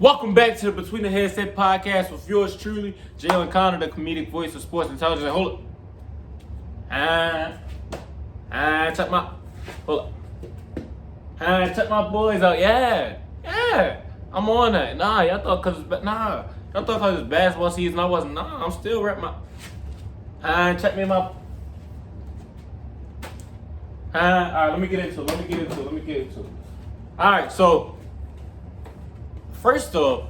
Welcome back to the Between the Headset podcast with yours truly, Jalen Connor, the comedic voice of sports intelligence. Hold up. Check my boys out. Yeah. I'm on that. Y'all thought cause it's basketball season, I wasn't. I'm still rep my. Check me my. Alright, let me get into it. Alright, so first off,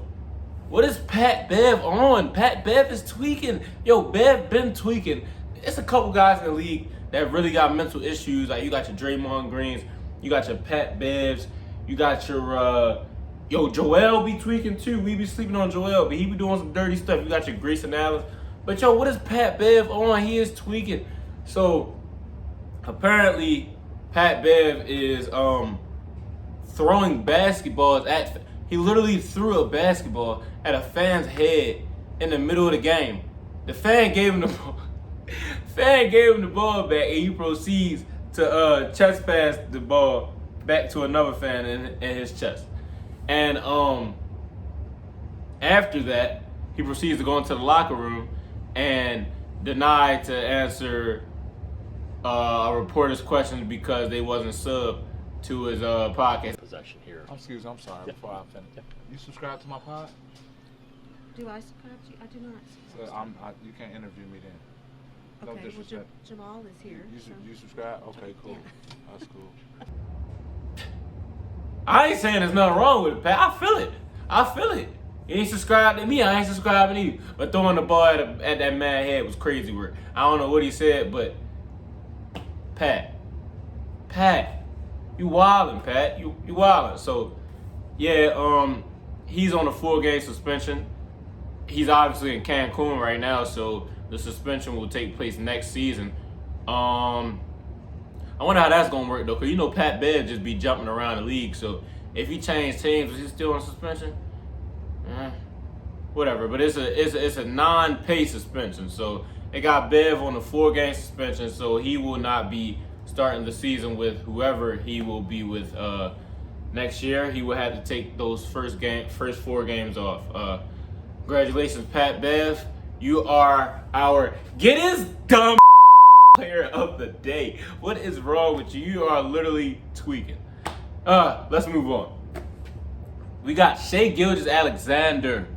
what is Pat Bev on? Pat Bev is tweaking. Yo, Bev been tweaking. It's a couple guys in the league that really got mental issues. Like you got your Draymond Greens, you got your Pat Bevs, you got your Joel be tweaking too. We be sleeping on Joel, but he be doing some dirty stuff. You got your Grayson Allen. But yo, what is Pat Bev on? He is tweaking. So apparently Pat Bev is throwing basketballs at. He literally threw a basketball at a fan's head in the middle of the game. The fan gave him the ball. Back, and he proceeds to chest pass the ball back to another fan in his chest. And after that, he proceeds to go into the locker room and deny to answer a reporter's questions because they wasn't subbed to his podcast. Possession here. I'm sorry. Before I finish, you subscribe to my pod? Do I subscribe to you? I do not. So you can't interview me then. No Okay, disrespect. well, Jamal is here. You subscribe? Okay, cool. Yeah. That's cool. I ain't saying there's nothing wrong with it, Pat. I feel it. You ain't subscribed to me, I ain't subscribing to you. But throwing the ball at that man head was crazy work. I don't know what he said, but Pat, you wildin', Pat. You wildin'. So, yeah, he's on a 4-game suspension. He's obviously in Cancun right now, so the suspension will take place next season. I wonder how that's gonna work though, cause you know Pat Bev just be jumping around the league. So if he changed teams, is he still on suspension? Whatever. But it's a non-pay suspension. So they got Bev on a 4-game suspension, so he will not be starting the season with whoever he will be with next year. He will have to take those first 4 games off. Congratulations, Pat Bev. You are our get his dumb player of the day. What is wrong with you? You are literally tweaking. Let's move on. We got Shai Gilgeous-Alexander.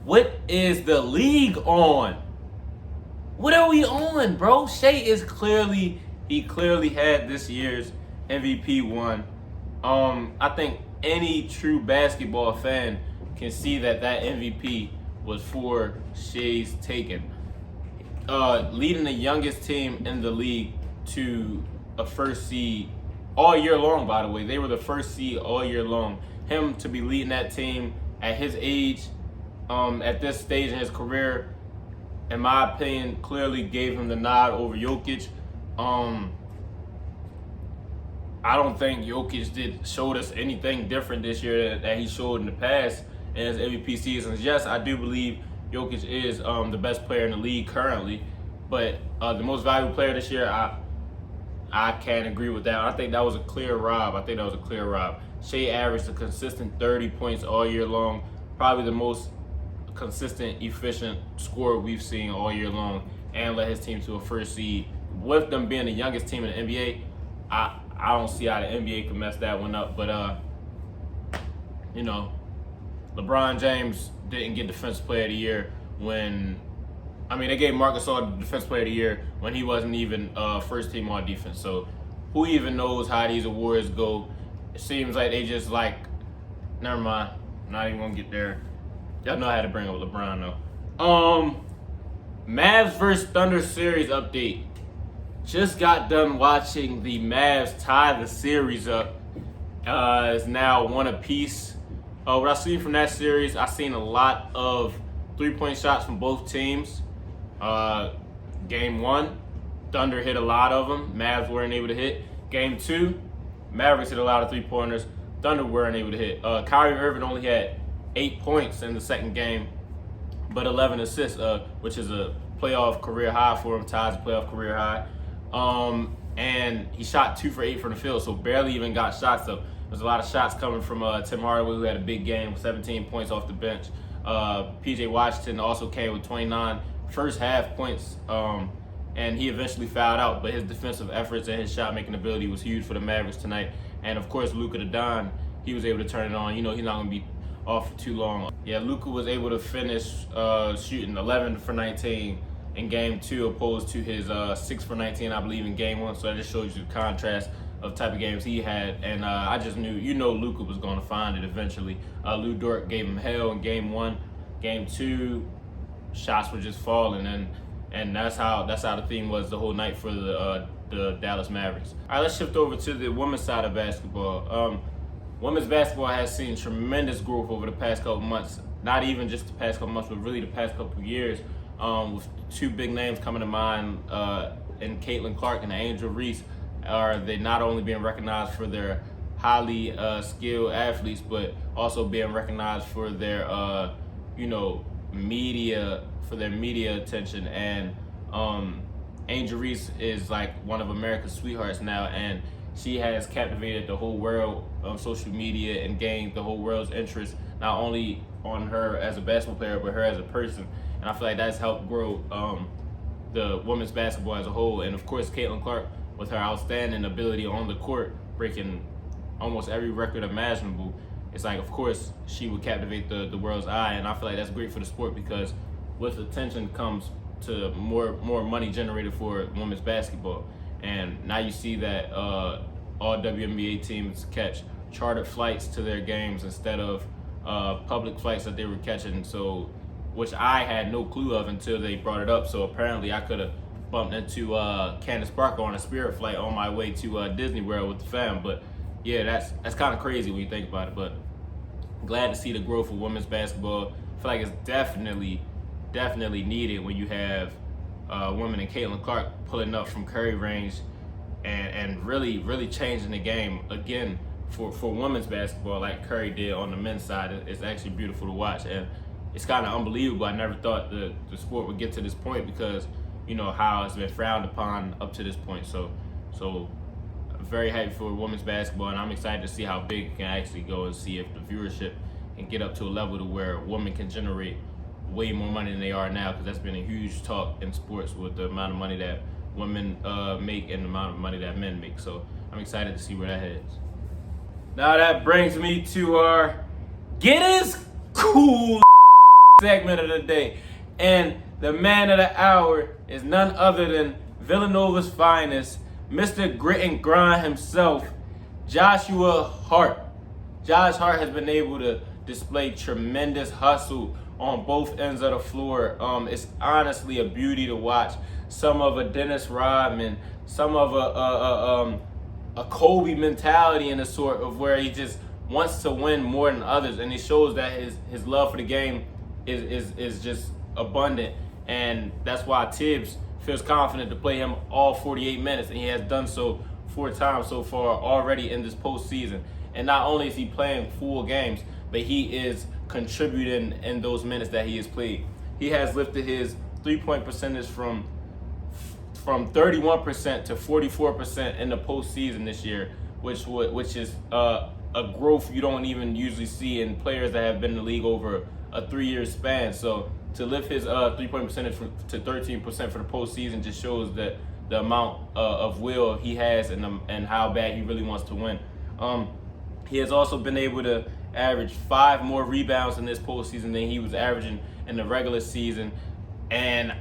What is the league on? What are we on, bro? Shai is clearly had this year's MVP one. I think any true basketball fan can see that MVP was for Shai's taking. Leading the youngest team in the league to a first seed all year long, by the way. They were the first seed all year long. Him to be leading that team at his age, at this stage in his career, in my opinion, clearly gave him the nod over Jokic. I don't think Jokic showed us anything different this year that he showed in the past in his MVP seasons. Yes, I do believe Jokic is the best player in the league currently, but the most valuable player this year, I can't agree with that. I think that was a clear rob. Shai averaged a consistent 30 points all year long, probably the most consistent, efficient scorer we've seen all year long, and led his team to a first seed. With them being the youngest team in the NBA, I don't see how the NBA can mess that one up. But LeBron James didn't get Defensive Player of the Year they gave Marc Gasol the Defensive Player of the Year when he wasn't even first team on defense. So who even knows how these awards go? It seems like they just never mind. I'm not even gonna get there. Y'all know how to bring up LeBron though. Mavs versus Thunder series update. Just got done watching the Mavs tie the series up. It's now 1 apiece. What I seen from that series, I seen a lot of 3-point shots from both teams. Game 1, Thunder hit a lot of them. Mavs weren't able to hit. Game 2, Mavericks hit a lot of 3-pointers. Thunder weren't able to hit. Kyrie Irving only had 8 points in the second game, but 11 assists, which is a playoff career high for him. Ties a playoff career high. And he shot 2 for 8 from the field, so barely even got shots up. There's a lot of shots coming from Tim Hardaway, who had a big game, 17 points off the bench. P.J. Washington also came with 29 first half points, and he eventually fouled out. But his defensive efforts and his shot-making ability was huge for the Mavericks tonight. And, of course, Luka the Don, he was able to turn it on. You know he's not going to be off for too long. Yeah, Luka was able to finish shooting 11 for 19 in Game 2 opposed to his 6 for 19, I believe, in Game 1. So that just shows you the contrast of type of games he had. And I just knew, Luka was going to find it eventually. Lou Dort gave him hell in Game 1. Game 2, shots were just falling, and that's how the theme was the whole night for the Dallas Mavericks. All right, let's shift over to the women's side of basketball. Women's basketball has seen tremendous growth over the past couple months. Not even just the past couple months, but really the past couple years. With two big names coming to mind, in Caitlin Clark and Angel Reese, are they not only being recognized for their highly skilled athletes, but also being recognized for their media attention. And Angel Reese is like one of America's sweethearts now, and she has captivated the whole world on social media and gained the whole world's interest, not only on her as a basketball player, but her as a person. And I feel like that's helped grow the women's basketball as a whole. And of course, Caitlin Clark, with her outstanding ability on the court, breaking almost every record imaginable, it's like, of course, she would captivate the world's eye. And I feel like that's great for the sport, because with attention comes to more money generated for women's basketball. And now you see that all WNBA teams catch chartered flights to their games instead of public flights that they were catching. So, which I had no clue of until they brought it up. So apparently I could have bumped into Candace Parker on a Spirit flight on my way to Disney World with the fam. But yeah, that's kind of crazy when you think about it. But glad to see the growth of women's basketball. I feel like it's definitely needed when you have women and Caitlin Clark pulling up from Curry range and really changing the game again for women's basketball like Curry did on the men's side. It's actually beautiful to watch, and it's kind of unbelievable. I never thought the sport would get to this point, because how it's been frowned upon up to this point. So I'm very happy for women's basketball, and I'm excited to see how big it can actually go, and see if the viewership can get up to a level to where women can generate way more money than they are now, because that's been a huge talk in sports with the amount of money that women make and the amount of money that men make. So I'm excited to see where that heads. Now that brings me to our Get Is Cool segment of the day. And the man of the hour is none other than Villanova's finest, Mr. Grit and Grind himself, Joshua Hart. Josh Hart has been able to display tremendous hustle on both ends of the floor. It's honestly a beauty to watch. Some of a Dennis Rodman, some of a Kobe mentality in a sort of where he just wants to win more than others, and it shows that his love for the game is just abundant, and that's why Tibbs feels confident to play him all 48 minutes, and he has done so 4 times so far already in this postseason. And not only is he playing full games, but he is contributing in those minutes that he has played. He has lifted his 3-point percentage from 31% to 44% in the postseason this year, which is a growth you don't even usually see in players that have been in the league over a 3-year span. So to lift his 3-point percentage to 13% for the postseason just shows that the amount of will he has and how bad he really wants to win. He has also been able to average 5 more rebounds in this postseason than he was averaging in the regular season, and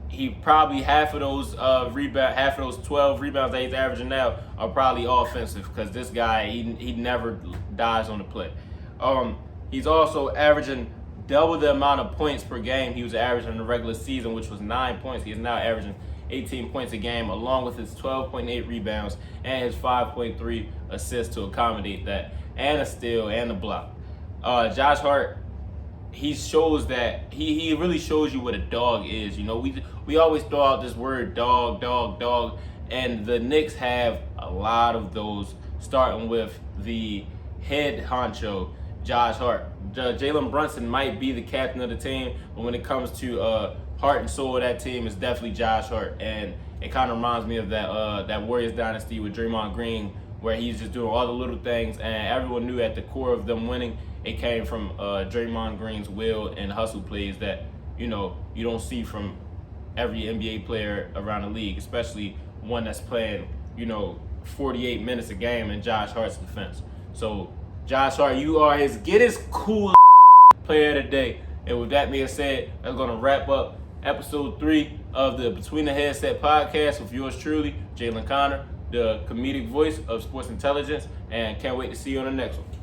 he probably half of those 12 rebounds that he's averaging now are probably offensive, because this guy he never dies on the play. He's also averaging double the amount of points per game he was averaging in the regular season, which was 9 points. He is now averaging 18 points a game, along with his 12.8 rebounds and his 5.3 assists to accommodate that, and a steal and a block. Josh Hart, he shows that he really shows you what a dog is. We always throw out this word dog, and the Knicks have a lot of those, starting with the head honcho, Josh Hart. Jalen Brunson might be the captain of the team, but when it comes to heart and soul of that team, it's definitely Josh Hart. And it kind of reminds me of that Warriors dynasty with Draymond Green where he's just doing all the little things, and everyone knew at the core of them winning, it came from Draymond Green's will and hustle plays that, you know, you don't see from every NBA player around the league, especially one that's playing, you know, 48 minutes a game in Josh Hart's defense. So, Josh Hart, you are his cool player today. And with that being said, that's going to wrap up episode 3 of the Between the Headset podcast with yours truly, Jalen Connor, the comedic voice of sports intelligence, and can't wait to see you on the next one.